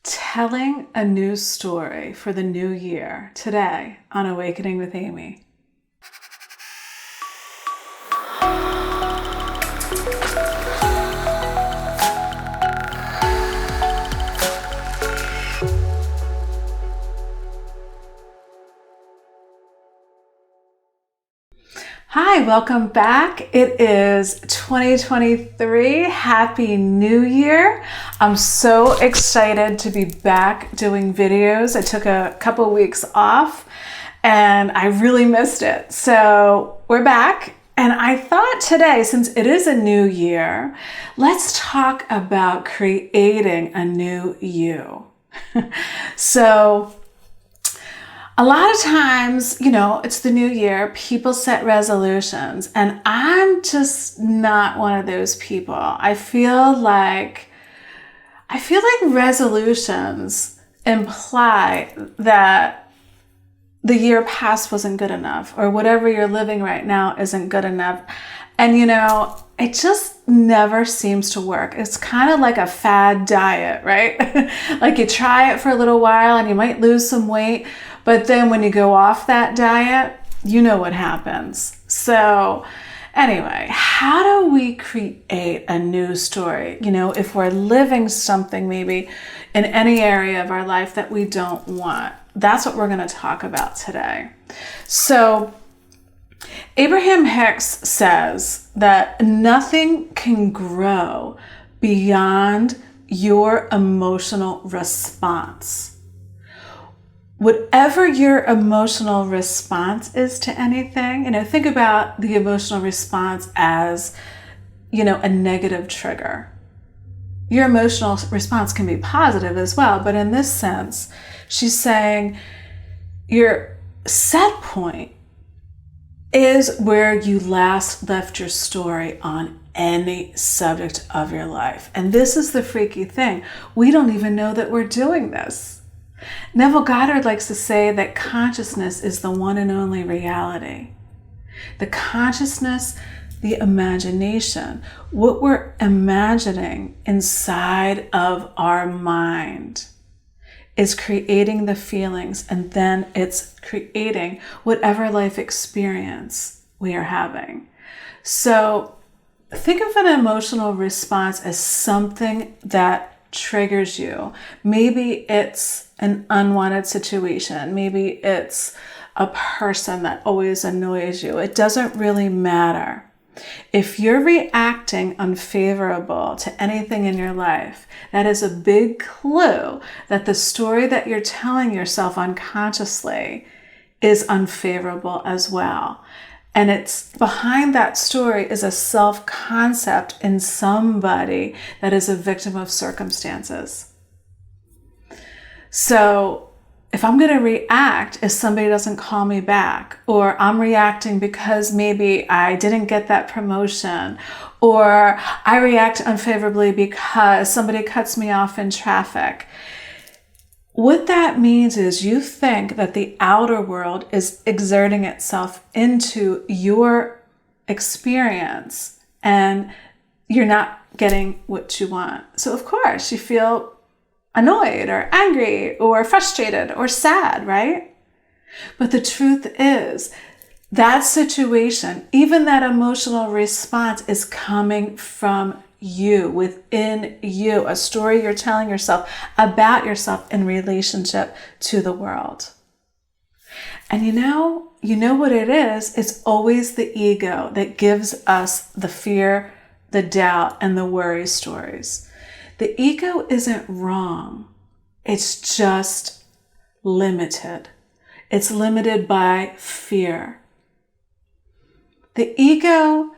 Telling a new story for the new year today on Awakening with Amy. Hi, welcome back. It is 2023. Happy New Year. I'm so excited to be back doing videos. I took a couple weeks off and I really missed it. So we're back. And I thought today, since it is a new year, let's talk about creating a new you. So a lot of times, it's the new year, people set resolutions, and I'm just not one of those people. I feel like resolutions imply that the year past wasn't good enough, or whatever you're living right now isn't good enough. And it just never seems to work. It's kind of like a fad diet, right? Like you try it for a little while and you might lose some weight, but then when you go off that diet, you know what happens. So anyway, how do we create a new story? If we're living something maybe in any area of our life that we don't want, that's what we're going to talk about today. So Abraham Hicks says that nothing can grow beyond your emotional response. Whatever your emotional response is to anything, think about the emotional response as, a negative trigger. Your emotional response can be positive as well, but in this sense, she's saying your set point is where you last left your story on any subject of your life. And this is the freaky thing. We don't even know that we're doing this. Neville Goddard likes to say that consciousness is the one and only reality. The consciousness, the imagination, what we're imagining inside of our mind is creating the feelings, and then it's creating whatever life experience we are having. So think of an emotional response as something that triggers you. Maybe it's an unwanted situation. Maybe it's a person that always annoys you. It doesn't really matter. If you're reacting unfavorable to anything in your life, that is a big clue that the story that you're telling yourself unconsciously is unfavorable as well. And it's behind that story is a self-concept in somebody that is a victim of circumstances. So if I'm going to react if somebody doesn't call me back, or I'm reacting because maybe I didn't get that promotion, or I react unfavorably because somebody cuts me off in traffic, what that means is you think that the outer world is exerting itself into your experience and you're not getting what you want. So of course you feel annoyed or angry or frustrated or sad, right? But the truth is that situation, even that emotional response, is coming from you, within you, a story you're telling yourself about yourself in relationship to the world. And you know what it is? It's always the ego that gives us the fear, the doubt, and the worry stories. The ego isn't wrong. It's just limited. It's limited by fear. The ego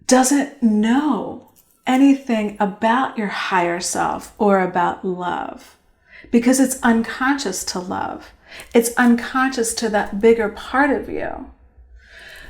doesn't know anything about your higher self or about love because it's unconscious to love. It's unconscious to that bigger part of you.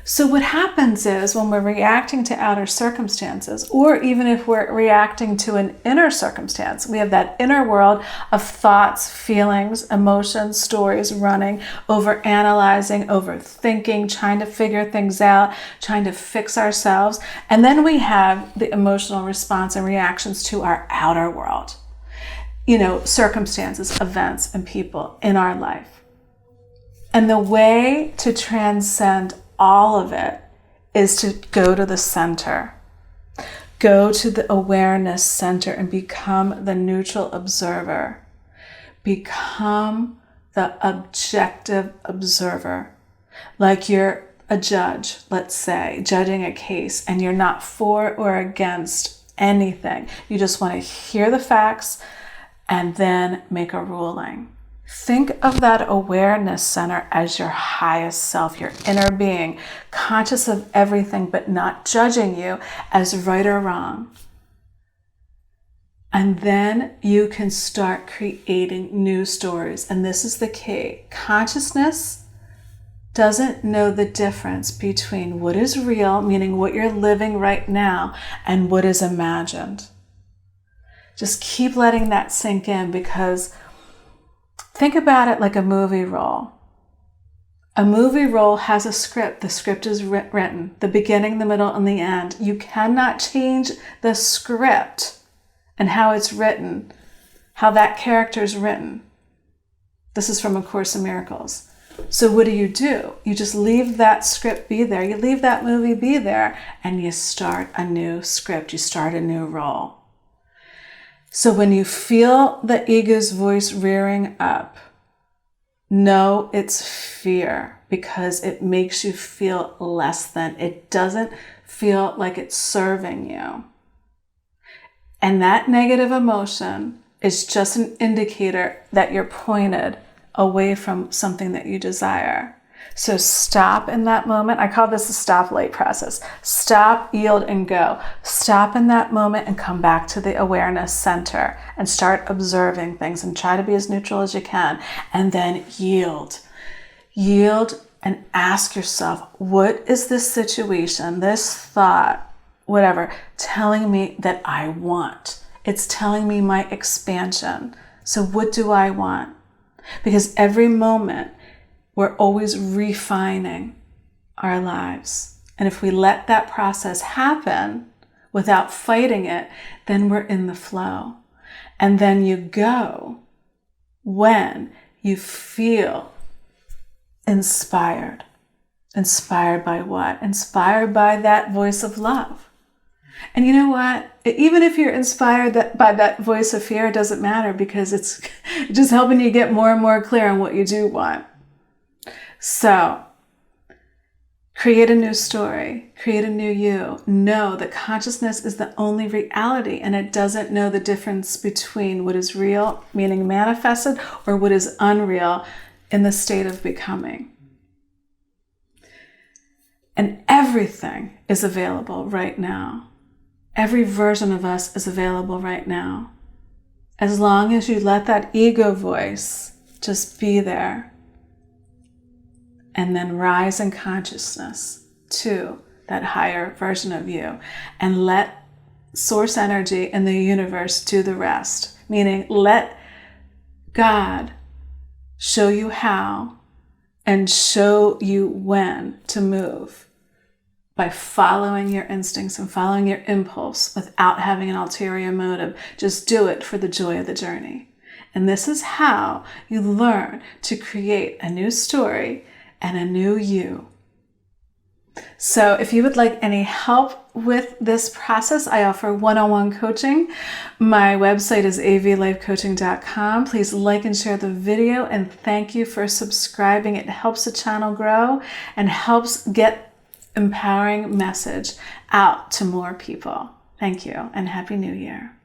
So what happens is when we're reacting to outer circumstances, or even if we're reacting to an inner circumstance, we have that inner world of thoughts, feelings, emotions, stories running, over analyzing, overthinking, trying to figure things out, trying to fix ourselves. And then we have the emotional response and reactions to our outer world. circumstances, events, and people in our life. And the way to transcend all of it is to go to the center. Go to the awareness center and become the neutral observer. Become the objective observer. Like you're a judge, let's say, judging a case, and you're not for or against anything. You just want to hear the facts and then make a ruling. Think of that awareness center as your highest self, your inner being, conscious of everything but not judging you as right or wrong. And then you can start creating new stories. And this is the key. Consciousness doesn't know the difference between what is real, meaning what you're living right now, and what is imagined. Just keep letting that sink in, because think about it like a movie role. A movie role has a script. The script is written, the beginning, the middle, and the end. You cannot change the script and how it's written, how that character is written. This is from A Course in Miracles. So what do? You just leave that script be there. You leave that movie be there, and you start a new script. You start a new role. So when you feel the ego's voice rearing up, know it's fear, because it makes you feel less than. It doesn't feel like it's serving you. And that negative emotion is just an indicator that you're pointed away from something that you desire. So stop in that moment. I call this the stoplight process. Stop, yield, and go. Stop in that moment and come back to the awareness center and start observing things and try to be as neutral as you can. And then yield. Yield and ask yourself, what is this situation, this thought, whatever, telling me that I want? It's telling me my expansion. So what do I want? Because every moment, we're always refining our lives. And if we let that process happen without fighting it, then we're in the flow. And then you go when you feel inspired. Inspired by what? Inspired by that voice of love. And you know what? Even if you're inspired by that voice of fear, it doesn't matter, because it's just helping you get more and more clear on what you do want. So, create a new story, create a new you. Know that consciousness is the only reality, and it doesn't know the difference between what is real, meaning manifested, or what is unreal in the state of becoming. And everything is available right now. Every version of us is available right now. As long as you let that ego voice just be there, and then rise in consciousness to that higher version of you, and let source energy and the universe do the rest. Meaning, let God show you how and show you when to move by following your instincts and following your impulse without having an ulterior motive. Just do it for the joy of the journey. And this is how you learn to create a new story and a new you. So if you would like any help with this process, I offer one-on-one coaching. My website is avlifecoaching.com. Please like and share the video, and thank you for subscribing. It helps the channel grow and helps get empowering message out to more people. Thank you, and Happy New Year.